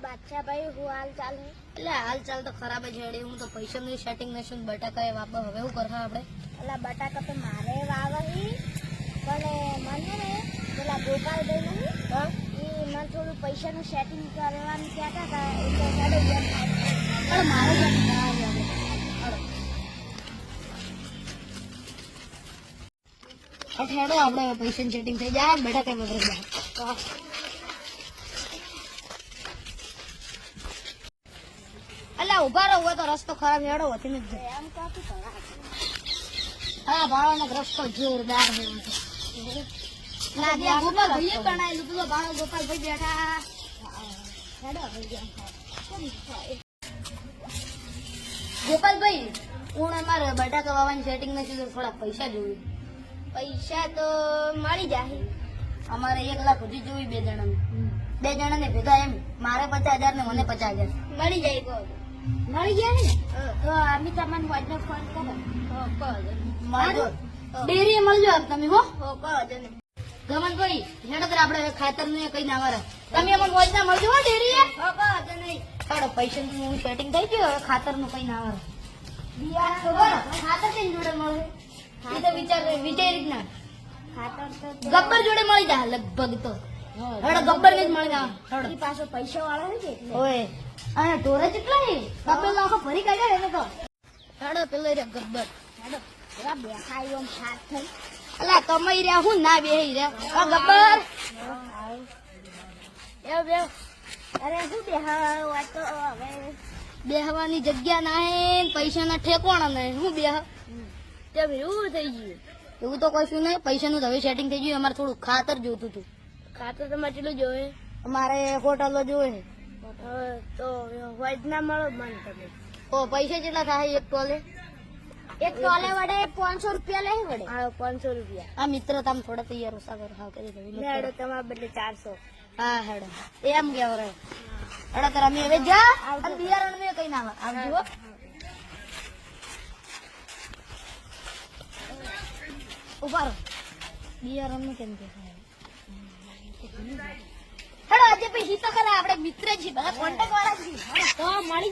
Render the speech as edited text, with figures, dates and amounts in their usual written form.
બાદશાહ ભાઈ હું હાલ ચાલ હે? એટલે હાલ ચાલ તો ખરાબ જ હેડે. હું તો પૈસાનું સેટિંગ નશું ને બટાકા એ વાપર. હવે શું કરવા આપણે? એટલે બટાકા તો મારે વાવહી, પણ મને ને પેલા ગોપાલભાઈ નહીં એ મને થોડું પૈસાનું સેટિંગ કરવાનું કહેતા હતા એટલે હેડો એમ થાય. પણ મારે જ હેડો આપણે પૈસાનું સેટિંગ થઈ જાય બટાકા વગર જાય. એટલે ઉભા રહો હોય તો રસ્તો ખરાબ હેડો હોતી નથી. એમ કાપી કરા હા ભાવનો રસ્તો જોરદાર છે. ગોપાલ ભાઈએ બનાવેલું પેલો ભાવ ગોપાલ ભાઈ બેઠા. હેડો હવે એમ થાય. ગોપાલભાઈ હું અમારે બટાકા વાવવાની સેટિંગ નથી તો થોડા પૈસા જોયું. પૈસા તો મળી જાય. અમારે 1 લાખ સુધી જોઈ બે જણાને ભેગા એમ. મારે 50,000 ને મને 50,000 મળી જાય કહો. મળી ગયા ને. તો અમે તમને વાજનો ફોન કરો. મળજો ડેરીએ મળજો તમે હો. કહો ને. ગમનભાઈ હેડો તો આપણે ખાતર ને કઈ ના મારે તમે અમને મોજના મળજો હો ડેરીએ. કહો નહીં. ચાલો પૈસાનું સેટિંગ થઈ ગયું. હવે ખાતર નું કઈ ના મારે ખાતર કઈ જોડે મળે એ તો વિચારી જ ના. ખાતર તો ગબ્બર જોડે મળી જાય લગભગ તો. હેડો ગબ્બર ને જ મળી જાય. એ પાછો પૈસા વાળો ને એટલે ઓય અને ઢોરે કેટલા હે ગબ્બર લાખો ભરી કાઢ્યા એને તો. હેડો પેલો રે ગબ્બર. હેડો એવા બેખાય એમ સાત થઈ. અલા કમાઈ રહ્યા હું ના બેહી રહ્યા. આ ગબ્બર એ બે અરે શું બેહાવ આ તો હવે બેહવાની જગ્યા ના હે પૈસાના ઠેકોણા નહીં. હું બેહ તેમ એવું થઈ ગયું. એવું તો કશું નહીં. પૈસાનું તો હવે સેટિંગ થઈ ગયું. અમારે થોડું ખાતર જોતું હતું. ખાતર તમારે કેટલું જોવે? અમારે હોટલો જોવે. તો વાજ ના મળો મને તમે. ઓ પૈસા કેટલા થાય એક ટોલે? એક ટોલે વડે 500 રૂપિયા લે વડે. હા 500 રૂપિયા. આ મિત્ર તમે થોડા તૈયાર ઓછા કરો. હા કરી દઉં. હેડો તમારા બદલે 400. હા હેડો એમ કેવો રે. હેડો તાર અમે હવે જા અને બિયારણ મેં કઈ ના આવજો. ઉભા રહો બિયારણ નું કેમ કે હેડો આજે પછી તો ખરા આપણે મિત્ર છીએ બધા કોન્ટેક્ટ વાળા છીએ તો મળી જાય.